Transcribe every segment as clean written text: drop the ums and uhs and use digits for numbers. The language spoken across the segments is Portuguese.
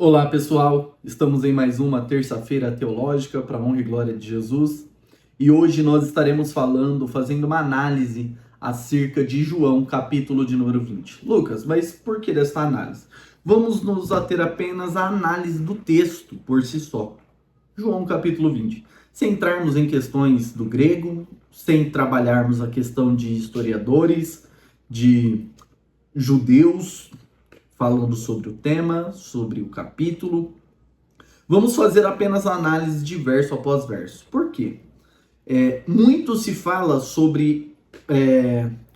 Olá pessoal, estamos em mais uma terça-feira teológica para a honra e glória de Jesus e hoje nós estaremos fazendo uma análise acerca de João, capítulo de número 20. Lucas, mas por que desta análise? Vamos nos ater apenas à análise do texto por si só. João, capítulo 20. Sem entrarmos em questões do grego, sem trabalharmos a questão de historiadores, de judeus, falando sobre o tema, sobre o capítulo. Vamos fazer apenas a análise de verso após verso. Por quê? Muito se fala sobre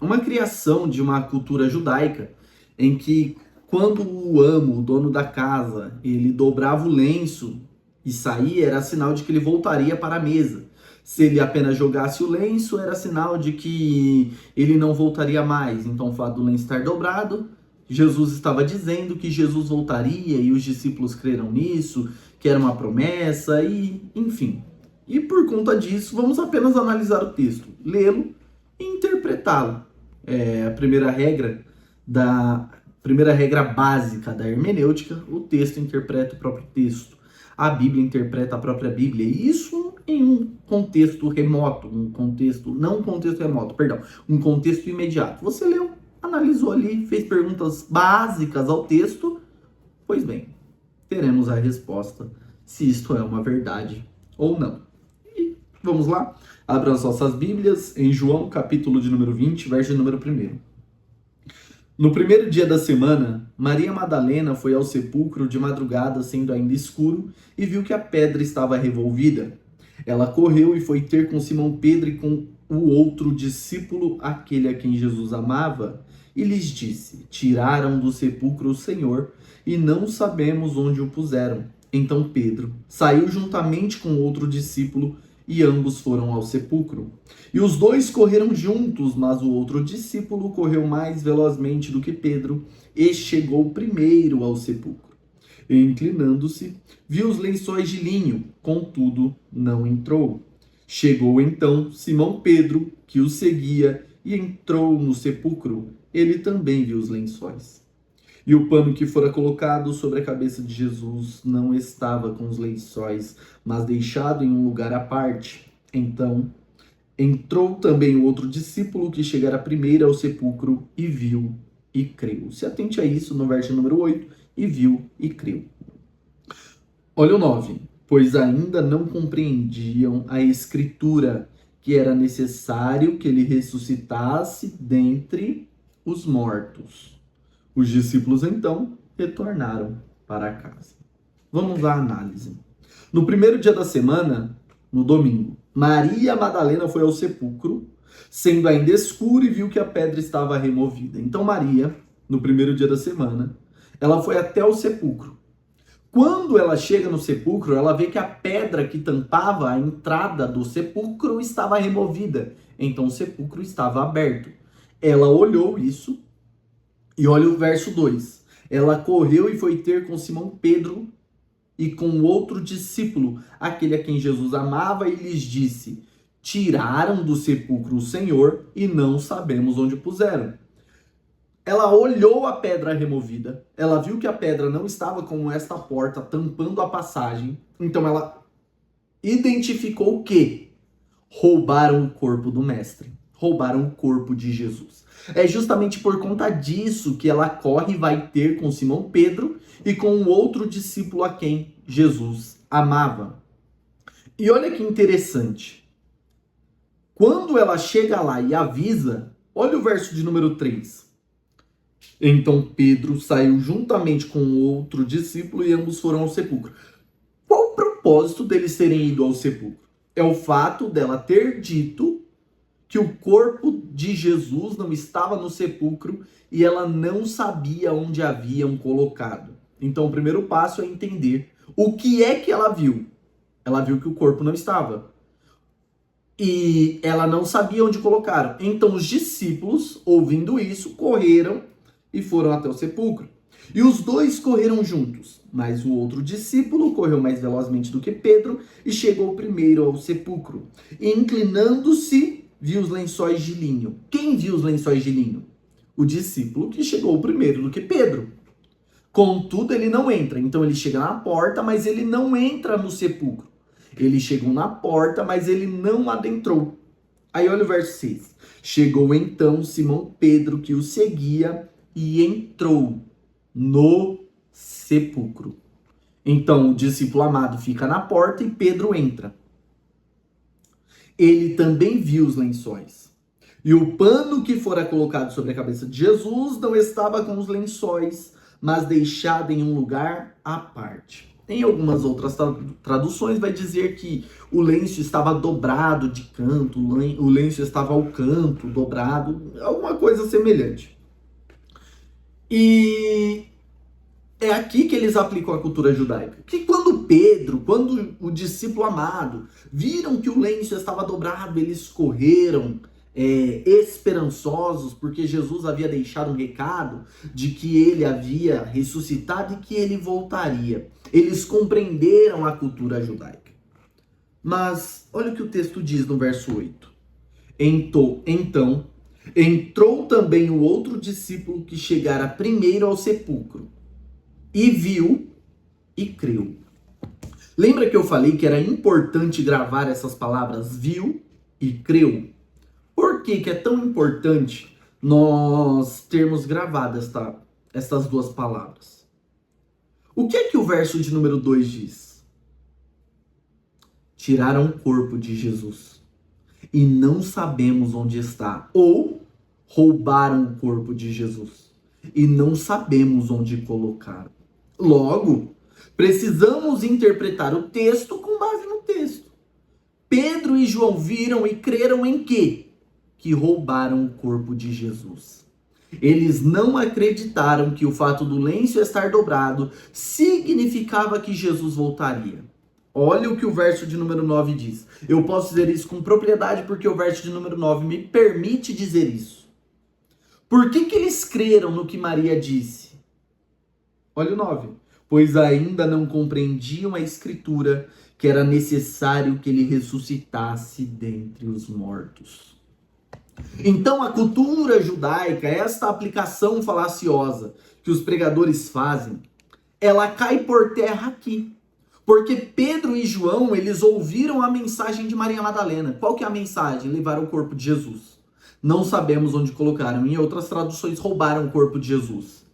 uma criação de uma cultura judaica em que quando o amo, o dono da casa, ele dobrava o lenço e saía, era sinal de que ele voltaria para a mesa. Se ele apenas jogasse o lenço, era sinal de que ele não voltaria mais. Então, o fato do lenço estar dobrado, Jesus estava dizendo que Jesus voltaria e os discípulos creram nisso, que era uma promessa e, enfim. E por conta disso, vamos apenas analisar o texto, lê-lo e interpretá-lo. A primeira regra básica da hermenêutica, o texto interpreta o próprio texto. A Bíblia interpreta a própria Bíblia. E isso em um contexto remoto, um contexto imediato. Você leu, analisou ali, fez perguntas básicas ao texto, pois bem, teremos a resposta se isto é uma verdade ou não. E vamos lá? Abra as nossas Bíblias em João, capítulo de número 20, verso número 1. No primeiro dia da semana, Maria Madalena foi ao sepulcro de madrugada, sendo ainda escuro, e viu que a pedra estava revolvida. Ela correu e foi ter com Simão Pedro e com o outro discípulo, aquele a quem Jesus amava, e lhes disse: Tiraram do sepulcro o Senhor, e não sabemos onde o puseram. Então Pedro saiu juntamente com outro discípulo, e ambos foram ao sepulcro. E os dois correram juntos, mas o outro discípulo correu mais velozmente do que Pedro, e chegou primeiro ao sepulcro. E, inclinando-se, viu os lençóis de linho, contudo não entrou. Chegou então Simão Pedro, que o seguia, e entrou no sepulcro. Ele também viu os lençóis. E o pano que fora colocado sobre a cabeça de Jesus não estava com os lençóis, mas deixado em um lugar à parte. Então entrou também o outro discípulo que chegara primeiro ao sepulcro e viu e creu. Se atente a isso no verso número 8, e viu e creu. Olha o 9. Pois ainda não compreendiam a escritura, que era necessário que ele ressuscitasse dentre os mortos. Os discípulos, então, retornaram para casa. Vamos à análise. No primeiro dia da semana, no domingo, Maria Madalena foi ao sepulcro, sendo ainda escuro, e viu que a pedra estava removida. Então Maria, no primeiro dia da semana, ela foi até o sepulcro. Quando ela chega no sepulcro, ela vê que a pedra que tampava a entrada do sepulcro estava removida. Então o sepulcro estava aberto. Ela olhou isso. E olha o verso 2. Ela correu e foi ter com Simão Pedro e com outro discípulo, aquele a quem Jesus amava, e lhes disse: Tiraram do sepulcro o Senhor e não sabemos onde puseram. Ela olhou a pedra removida, ela viu que a pedra não estava como esta porta tampando a passagem, então ela identificou que roubaram o corpo do mestre, roubaram o corpo de Jesus. É justamente por conta disso que ela corre e vai ter com Simão Pedro e com o outro discípulo a quem Jesus amava. E olha que interessante. Quando ela chega lá e avisa, olha o verso de número 3. Então Pedro saiu juntamente com o outro discípulo e ambos foram ao sepulcro. Qual o propósito deles terem ido ao sepulcro? É o fato dela ter dito que o corpo de Jesus não estava no sepulcro e ela não sabia onde haviam colocado. Então o primeiro passo é entender o que é que ela viu. Ela viu que o corpo não estava. E ela não sabia onde colocaram. Então os discípulos, ouvindo isso, correram e foram até o sepulcro. E os dois correram juntos, mas o outro discípulo correu mais velozmente do que Pedro e chegou primeiro ao sepulcro. E inclinando-se, viu os lençóis de linho. Quem viu os lençóis de linho? O discípulo que chegou primeiro do que Pedro. Contudo, ele não entra. Então ele chega na porta, mas ele não entra no sepulcro. Ele chegou na porta, mas ele não adentrou. Aí olha o verso 6. Chegou então Simão Pedro, que o seguia, e entrou no sepulcro. Então o discípulo amado fica na porta e Pedro entra. Ele também viu os lençóis. E o pano que fora colocado sobre a cabeça de Jesus não estava com os lençóis, mas deixado em um lugar à parte. Em algumas outras traduções vai dizer que o lenço estava dobrado de canto, o lenço estava ao canto, dobrado, alguma coisa semelhante. E é aqui que eles aplicam a cultura judaica. Que quando o discípulo amado, viram que o lenço estava dobrado, eles correram esperançosos, porque Jesus havia deixado um recado de que ele havia ressuscitado e que ele voltaria. Eles compreenderam a cultura judaica. Mas olha o que o texto diz no verso 8. Então, entrou também o outro discípulo que chegara primeiro ao sepulcro, e viu e creu. Lembra que eu falei que era importante gravar essas palavras viu e creu? Por que é tão importante nós termos gravado estas duas palavras? O que é que o verso de número 2 diz? Tiraram o corpo de Jesus e não sabemos onde está. Ou roubaram o corpo de Jesus e não sabemos onde colocaram. Logo, precisamos interpretar o texto com base no texto. Pedro e João viram e creram em quê? Que roubaram o corpo de Jesus. Eles não acreditaram que o fato do lenço estar dobrado significava que Jesus voltaria. Olha o que o verso de número 9 diz. Eu posso dizer isso com propriedade porque o verso de número 9 me permite dizer isso. Por que eles creram no que Maria disse? Olha o 9. Pois ainda não compreendiam a escritura que era necessário que ele ressuscitasse dentre os mortos. Então a cultura judaica, esta aplicação falaciosa que os pregadores fazem, ela cai por terra aqui. Porque Pedro e João, eles ouviram a mensagem de Maria Madalena. Qual que é a mensagem? Levaram o corpo de Jesus. Não sabemos onde colocaram. Em outras traduções, roubaram o corpo de Jesus.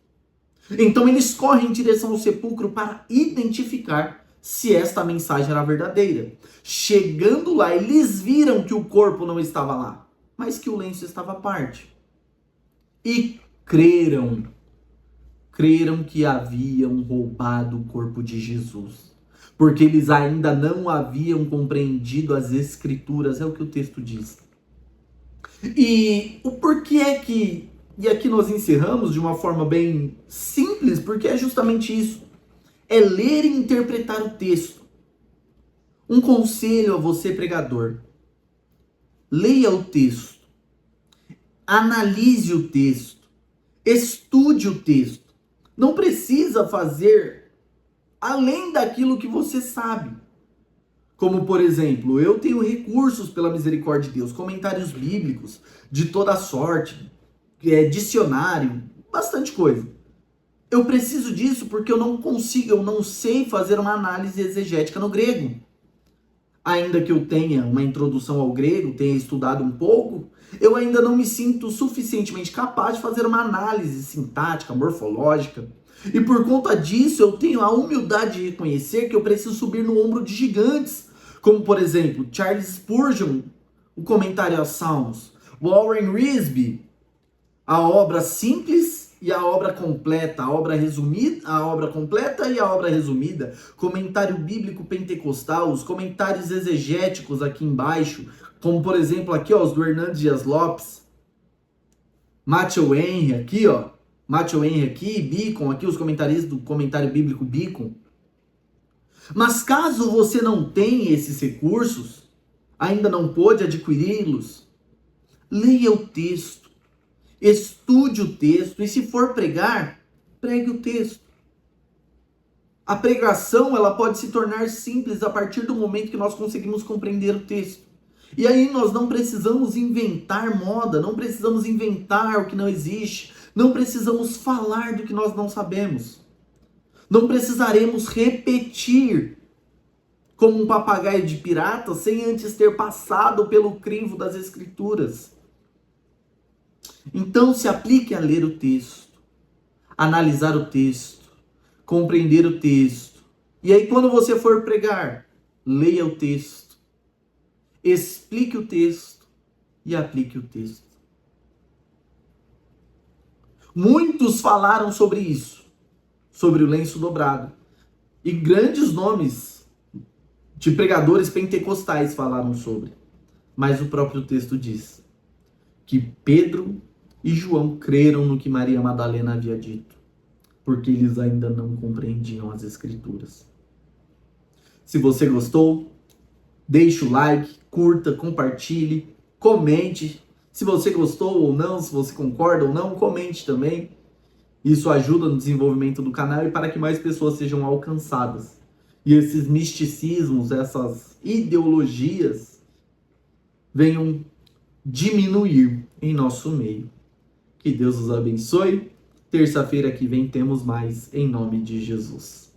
Então eles correm em direção ao sepulcro para identificar se esta mensagem era verdadeira. Chegando lá, eles viram que o corpo não estava lá, mas que o lenço estava à parte. E creram que haviam roubado o corpo de Jesus. Porque eles ainda não haviam compreendido as escrituras, é o que o texto diz. E o porquê é que, e aqui nós encerramos de uma forma bem simples, porque é justamente isso. É ler e interpretar o texto. Um conselho a você, pregador. Leia o texto. Analise o texto. Estude o texto. Não precisa fazer além daquilo que você sabe. Como, por exemplo, eu tenho recursos pela misericórdia de Deus, comentários bíblicos de toda sorte, dicionário, bastante coisa. Eu preciso disso porque eu não sei fazer uma análise exegética no grego. Ainda que eu tenha uma introdução ao grego, tenha estudado um pouco, eu ainda não me sinto suficientemente capaz de fazer uma análise sintática, morfológica. E por conta disso, eu tenho a humildade de reconhecer que eu preciso subir no ombro de gigantes, como por exemplo, Charles Spurgeon, o comentário aos Salmos, Warren Wiersbe, a obra simples e a obra completa, a obra resumida, a obra completa e a obra resumida, comentário bíblico pentecostal, os comentários exegéticos aqui embaixo, como por exemplo aqui, ó, os do Hernandes Dias Lopes, Matthew Henry aqui, ó, Matthew Henry aqui, Beacon, aqui os comentaristas do comentário bíblico Beacon. Mas caso você não tenha esses recursos, ainda não pôde adquiri-los, leia o texto, estude o texto e se for pregar, pregue o texto. A pregação ela pode se tornar simples a partir do momento que nós conseguimos compreender o texto. E aí nós não precisamos inventar moda, não precisamos inventar o que não existe, não precisamos falar do que nós não sabemos. Não precisaremos repetir como um papagaio de pirata sem antes ter passado pelo crivo das Escrituras. Então se aplique a ler o texto, analisar o texto, compreender o texto. E aí quando você for pregar, leia o texto, explique o texto e aplique o texto. Muitos falaram sobre isso, sobre o lenço dobrado. E grandes nomes de pregadores pentecostais falaram sobre. Mas o próprio texto diz que Pedro e João creram no que Maria Madalena havia dito, porque eles ainda não compreendiam as Escrituras. Se você gostou, deixe o like, curta, compartilhe, comente. Se você gostou ou não, se você concorda ou não, comente também. Isso ajuda no desenvolvimento do canal e para que mais pessoas sejam alcançadas. E esses misticismos, essas ideologias venham diminuir em nosso meio. Que Deus os abençoe. Terça-feira que vem temos mais, em nome de Jesus.